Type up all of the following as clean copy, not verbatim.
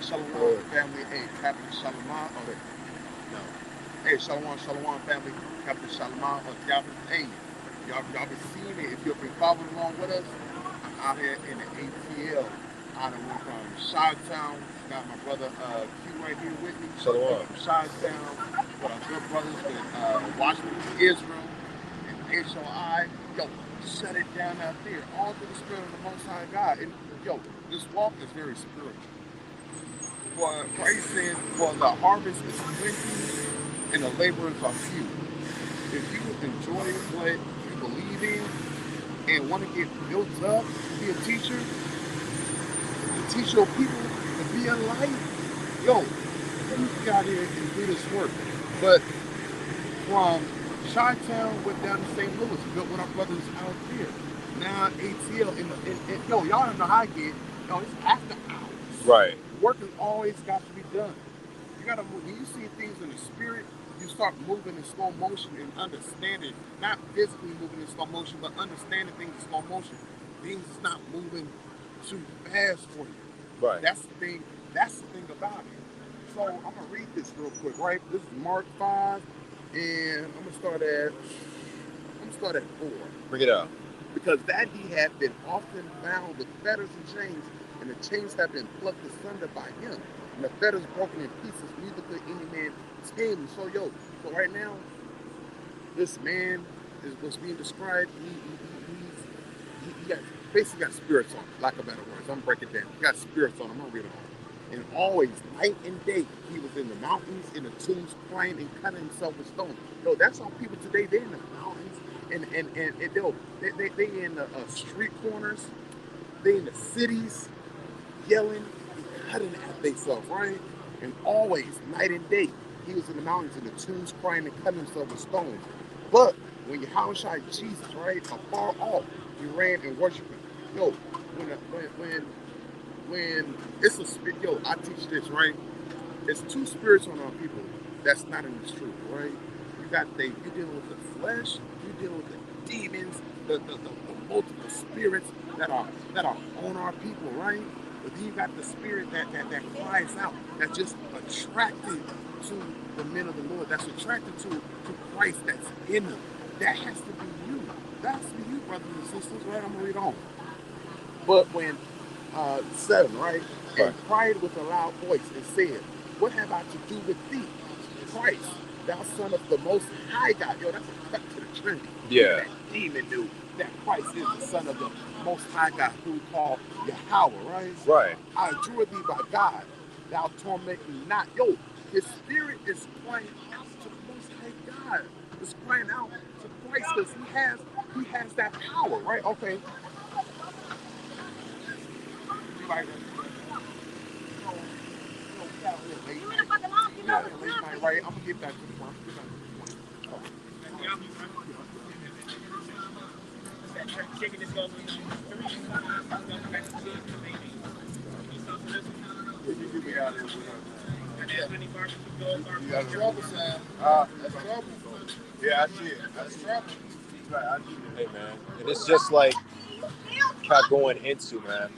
Shalom family. Hey, Captain Shalom. Oh, no. Hey, Shalom family. Captain Shalom or Calvin. Hey, y'all been seeing it. If you've been following along with us, I'm out here in the ATL. Out of from Chi-Town. Got my brother Q right here with me. Shalom. From Chi-Town. With our good brothers with Washington, Israel, and HOI. Yo, shut it down out there. All through the spirit of the Most High God. And yo, this walk is very spiritual. For Christ said, for the harvest is plenty and the laborers are few. If you enjoy what you believe in and want to get built up, be a teacher, to teach your people to be a light, yo, let me get out here and do this work. But from Chi-Town went down to St. Louis, built with our brothers out there. Now ATL, and yo, y'all don't know how I get. Yo, it's after hours. Right. Work has always got to be done. You gotta move. When you see things in the spirit, you start moving in slow motion and understanding, not physically moving in slow motion, but understanding things in slow motion. Things is not moving too fast for you. Right. That's the thing. That's the thing about it. So I'm gonna read this real quick, right? This is Mark 5, and I'm gonna start at 4. Bring it up. Because that he had been often bound with fetters and chains, and the chains have been plucked asunder by him, and the fetters broken in pieces, neither could any man tame. So right now, this man is what's being described. He got basically got spirits on him, lack of better words. I'm gonna break it down. He got spirits on him. I'm gonna read it all. And always, night and day, he was in the mountains, in the tombs, crying and cutting himself with stones. Yo, that's how people today. They're in the mountains, they in the street corners, they in the cities, yelling and cutting at themselves, right? And always, night and day, he was in the mountains, in the tombs, crying and cutting himself with stones. But when Yahushua Jesus, right, afar off, he ran and worshiped him. Yo, when it's a spirit, yo, I teach this, right? It's two spirits on our people that's not in this truth, right? You're dealing with the flesh, you're dealing with the demons, the multiple spirits that are on our people, right? But then you got the spirit that cries out, that's just attracted to the men of the Lord, that's attracted to Christ that's in them. That has to be you. That has to be you, brothers and sisters, right? I'm gonna read on. But when 7, right? Right. And cried with a loud voice and said, what have I to do with thee, Christ, thou son of the most high God? Yo, that's a cut to the Trinity. Even Yeah. that demon knew that Christ is the son of the most high God, who we call Yahweh, right? Right. I adjure thee by God, thou torment me not. Yo, his spirit is crying out to the most high God. It's crying out to Christ because he has that power, right? Okay. Right. Yeah. Right, I'm gonna get back to the point. You get me out of here. You got trouble, Sam. That's trouble. Yeah, I see it. That's trouble. Right, I see it. Hey man, and it's just like Cap going into, man.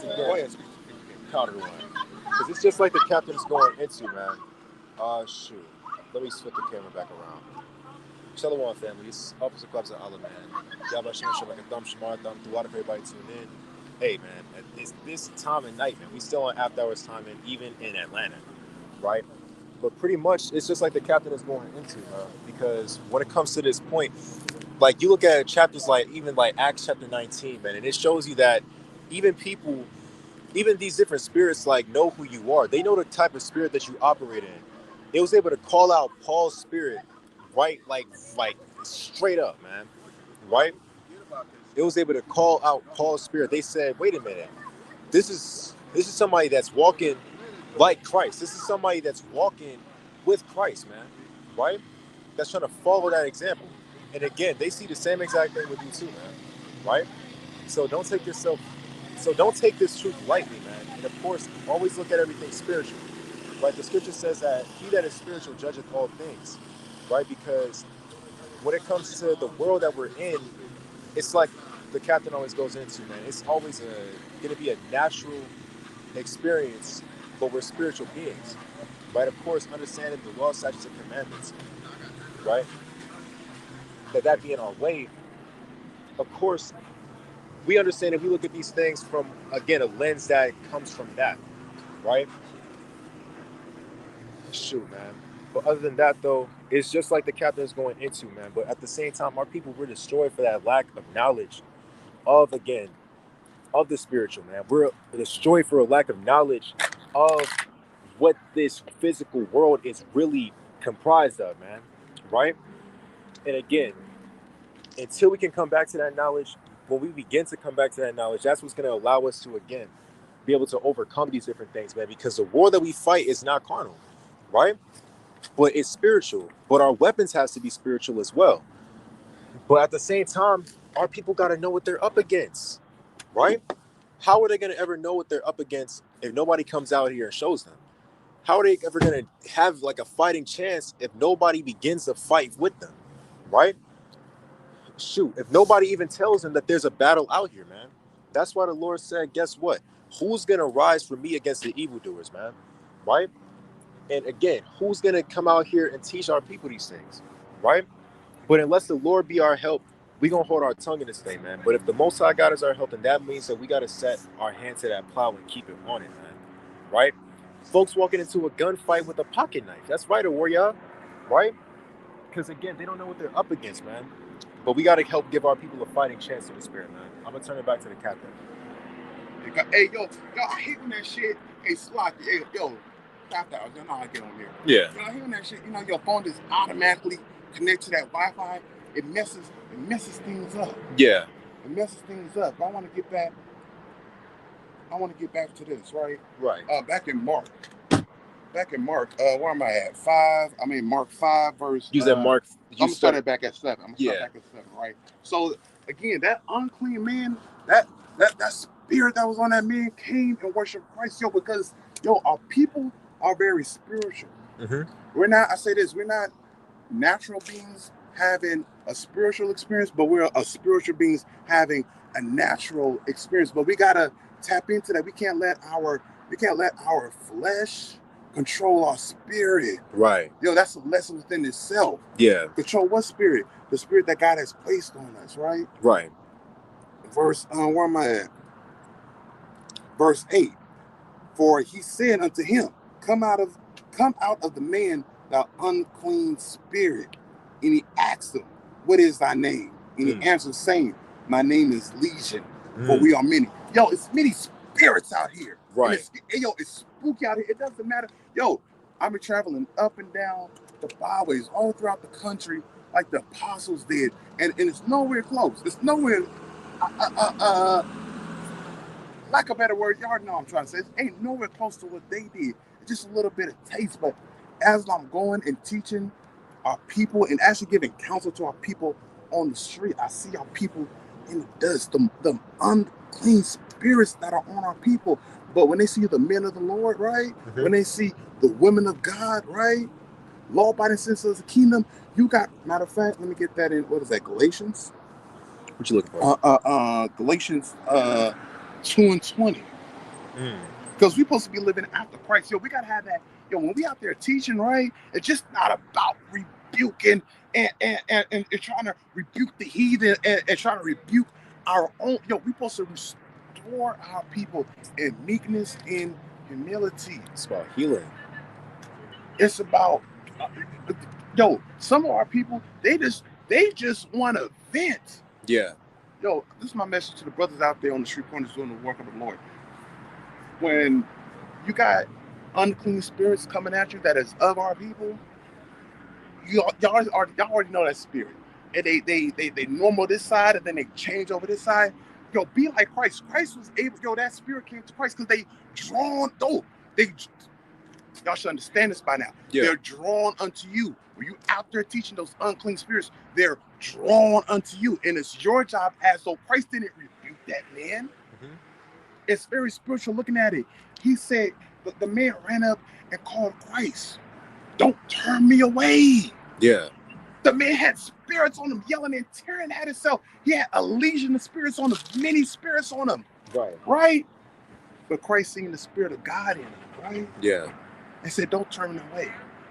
Go ahead. Counter one, because it's just like the captain's going into, man. Shoot. Let me flip the camera back around. Shalom family, it's Officer Clubs of Allah, man. Yabba Shem Shem, like a thumb Shamar thumb throughout everybody tuned in. Hey man, at this time of night, man, we still on after hours time, and even in Atlanta, right? But pretty much, it's just like the captain is going into, because when it comes to this point, like you look at chapters like even like Acts chapter 19, man, and it shows you that even people, even these different spirits, like know who you are. They know the type of spirit that you operate in. It was able to call out Paul's spirit, right, like straight up, man, right. It was able to call out Paul's spirit. They said, wait a minute, this is somebody that's walking like Christ. This is somebody that's walking with Christ, man, right? That's trying to follow that example. And again, they see the same exact thing with you too, man, right? So don't take yourself, so don't take this truth lightly, man. And of course, always look at everything spiritual, right? The scripture says that he that is spiritual judgeth all things, right? Because when it comes to the world that we're in, it's like the captain always goes into, man. It's always going to be a natural experience but we're spiritual beings, right? Of course, understanding the law, statutes, and commandments, right? That being our way, of course, we understand if we look at these things from, again, a lens that comes from that, right? Shoot, man. But other than that, though, it's just like the captain is going into, man. But at the same time, our people were destroyed for that lack of knowledge of, again, of the spiritual, man. We're destroyed for a lack of knowledge of what this physical world is really comprised of, man. Right? And again, until we can come back to that knowledge, when we begin to come back to that knowledge, that's what's going to allow us to, again, be able to overcome these different things, man. Because the war that we fight is not carnal, right? But it's spiritual. But our weapons has to be spiritual as well. But at the same time, our people got to know what they're up against, right? How are they going to ever know what they're up against if nobody comes out here and shows them? How are they ever going to have like a fighting chance if nobody begins to fight with them, right? Shoot, if nobody even tells them that there's a battle out here, man. That's why the Lord said, guess what? Who's going to rise for me against the evildoers, man? Right? And again, who's going to come out here and teach our people these things, right? But unless the Lord be our help, we going to hold our tongue in this thing, man. But if the Most High God is our help, then that means that we got to set our hand to that plow and keep it on it, man. Right? Folks walking into a gunfight with a pocket knife. That's right, a warrior. Right? Because, again, they don't know what they're up against, man. But we got to help give our people a fighting chance to the spirit, man. I'm going to turn it back to the captain. Hey, yo, I hate when that shit. Hey, Slocky, hey, yo, Captain, you know how I get on there. Yeah. I hate when that shit, your phone just automatically connect to that Wi-Fi. It messes things up. Yeah. It messes things up. I want to get back to this, right? Right. Back in Mark, where am I at? Mark 5, verse. You said Mark. I'm going to start it back at 7. I'm going to Yeah. start back at 7, right? So, again, that unclean man, that spirit that was on that man came and worshiped Christ, because, our people are very spiritual. Mm-hmm. We're not natural beings having a spiritual experience, but we're a spiritual beings having a natural experience. But we got to tap into that. We can't let our flesh control our spirit. Right. That's a lesson within itself. Yeah. Control what spirit? The spirit that God has placed on us, right? Right. Verse, where am I at? Verse 8. For he said unto him, Come out of the man, thou unclean spirit. And he asked him, What is thy name? And he answered, saying, My name is Legion, for we are many. It's many spirits out here. Right. It's spooky out here. It doesn't matter. I've been traveling up and down the byways all throughout the country like the apostles did. And it's nowhere close. It's nowhere, lack of a better word, y'all know what I'm trying to say. It ain't nowhere close to what they did. It's just a little bit of taste. But as I'm going and teaching our people and actually giving counsel to our people on the street, I see our people in the dust, the unclean spirits that are on our people. But when they see the men of the Lord, right? Mm-hmm. When they see the women of God, right? Law-abiding citizens of the kingdom, you got, matter of fact, let me get that in, what is that, Galatians? What you looking for? Galatians 2:20. Because we're supposed to be living after Christ. We got to have that. When we out there teaching, right, it's just not about rebuking and trying to rebuke the heathen and trying to rebuke our own. We're supposed to restore our people in meekness and humility. It's about healing. It's about, some of our people, they just want to vent. Yeah. This is my message to the brothers out there on the street corners doing the work of the Lord. When you got unclean spirits coming at you that is of our people, y'all already know that spirit. And they normal this side and then they change over this side. Be like Christ. Christ was able, that spirit came to Christ because y'all should understand this by now. Yeah. They're drawn unto you. When you out there teaching those unclean spirits, they're drawn unto you. And it's your job, as though Christ didn't rebuke that man. Mm-hmm. It's very spiritual looking at it. He said, the man ran up and called Christ, don't turn me away. Yeah. The man had spirits on him, yelling and tearing at himself. He had a legion of spirits on him, many spirits on him. Right. Right? But Christ seen the Spirit of God in him, right? Yeah. And said, don't turn away.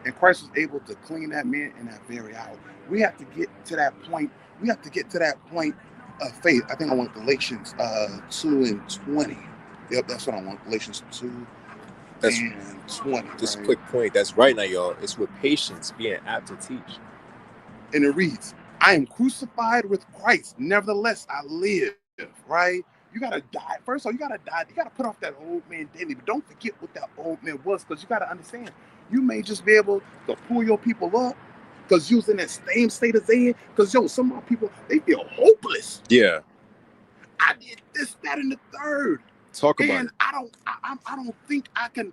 And Christ was able to clean that man in that very hour. We have to get to that point. We have to get to that point of faith. I think I want Galatians 2:20. Yep, that's what I want. Galatians 2 That's and 20. just Right? quick point. That's right now, y'all. It's with patience, being apt to teach. And it reads, I am crucified with Christ. Nevertheless, I live. Right? You got to die. First of all, you got to die. You got to put off that old man daily. But don't forget what that old man was, because you got to understand, you may just be able to pull your people up because you was in that same state as they in. Because, some of our people, they feel hopeless. Yeah. I did this, that, and the third. Talk about And it. I don't think I can.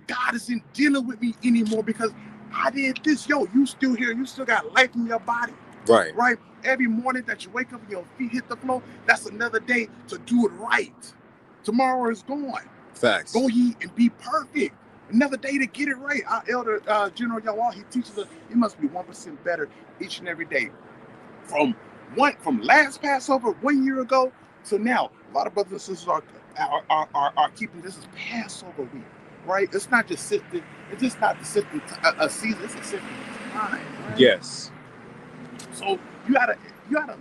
God isn't dealing with me anymore because I did this. You still here. You still got life in your body. Right. Right. Every morning that you wake up and your feet hit the floor, that's another day to do it right. Tomorrow is gone. Facts. Go ye and be perfect. Another day to get it right. Our elder General Yawal, he teaches us you must be 1% better each and every day. From last Passover 1 year ago to now, a lot of brothers and sisters are keeping this as Passover week, right? It's not just sifting. It's just not the sifting a season. It's a sifting time. Right? Yes. So you gotta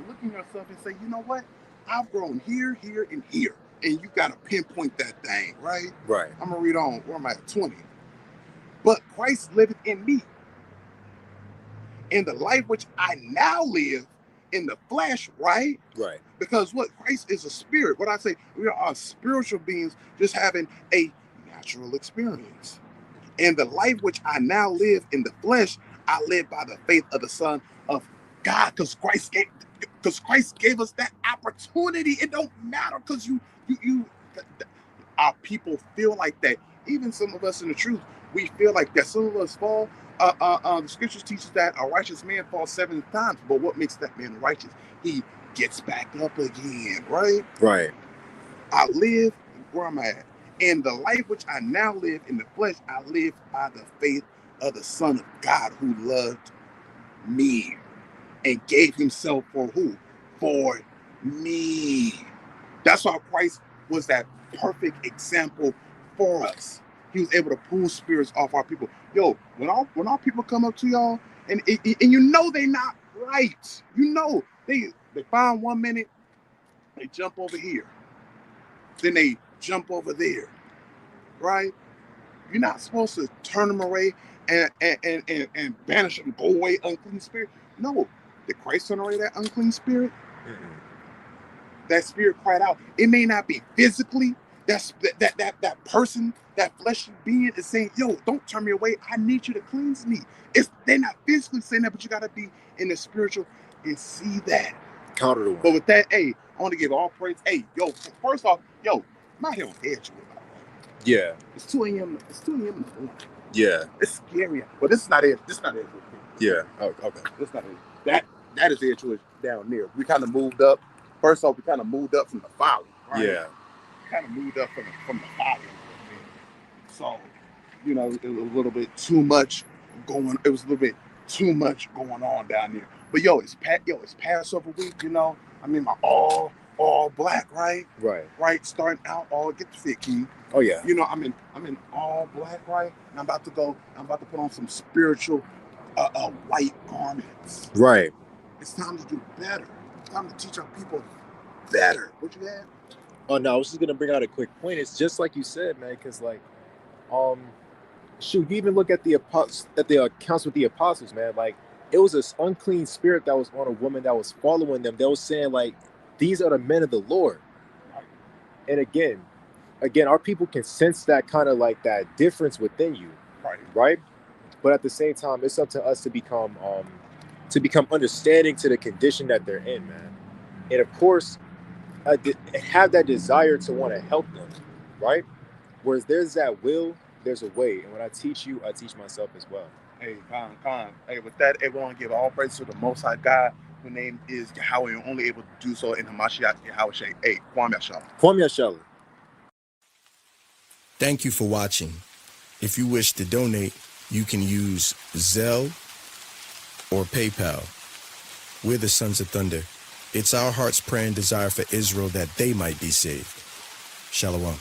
look in yourself and say, you know what? I've grown here, here, and here, and you gotta pinpoint that thing, right? Right. I'm gonna read on. Where am I at? 20. But Christ liveth in me, in the life which I now live in the flesh, right? Right. Because what Christ is a spirit. What I say, we are spiritual beings just having a natural experience. And the life which I now live in the flesh, I live by the faith of the Son of God. Because Christ gave us that opportunity. It don't matter because our people feel like that. Even some of us in the truth, we feel like that. Some of us fall. The scriptures teach us that a righteous man falls 7 times. But what makes that man righteous? He gets back up again, right? Right. I live, where am I at? In the life which I now live in the flesh, I live by the faith of the Son of God who loved me and gave himself for who? For me. That's why Christ was that perfect example for us. He was able to pull spirits off our people. When our people come up to y'all and you know they not right. They find 1 minute, they jump over here. Then they jump over there. Right? You're not supposed to turn them away and banish them, go away, unclean spirit. No. Did Christ turn away that unclean spirit? Mm-mm. That spirit cried out. It may not be physically. That person, that fleshly being is saying, don't turn me away. I need you to cleanse me. They're not physically saying that, but you got to be in the spiritual and see that. Counter the one. But with that, I want to give all praise. First off, I'm out here on edge with it. Yeah. It's 2 a.m. It's 2 a.m. in the morning. Yeah. It's scary. But this is not it. This is not it. Yeah. Oh, okay. This is not it. That is edge down there. We kind of moved up. First off, we kind of moved up from the folly. Right? Yeah. Kind of moved up from the folly. So, it was a little bit too much going. It was a little bit too much going on down there. But it's Passover week. My all black, right? Right. Right. Starting out all get the fit, King. Oh yeah. I'm in all black, right? And I'm about to put on some spiritual white garments. Right. It's time to do better. It's time to teach our people better. What you had? Oh no, I was just gonna bring out a quick point. It's just like you said, man, because you even look at the accounts with the apostles, man. Like, it was this unclean spirit that was on a woman that was following them. They was saying, like, these are the men of the Lord. And again, our people can sense that kind of like that difference within you, right? But at the same time, it's up to us to become understanding to the condition that they're in, man. And of course, have that desire to want to help them, right? Whereas there's that will, there's a way. And when I teach you, I teach myself as well. Hey, Khan. Hey, with that, everyone give all praise to the Most High God, whose name is Yahweh, and only able to do so in Hamashiach Yahweh. Hey, Kwame Yashala. Kwame Yashala. Thank you for watching. If you wish to donate, you can use Zelle or PayPal. We're the Sons of Thunder. It's our heart's prayer and desire for Israel that they might be saved. Shalom.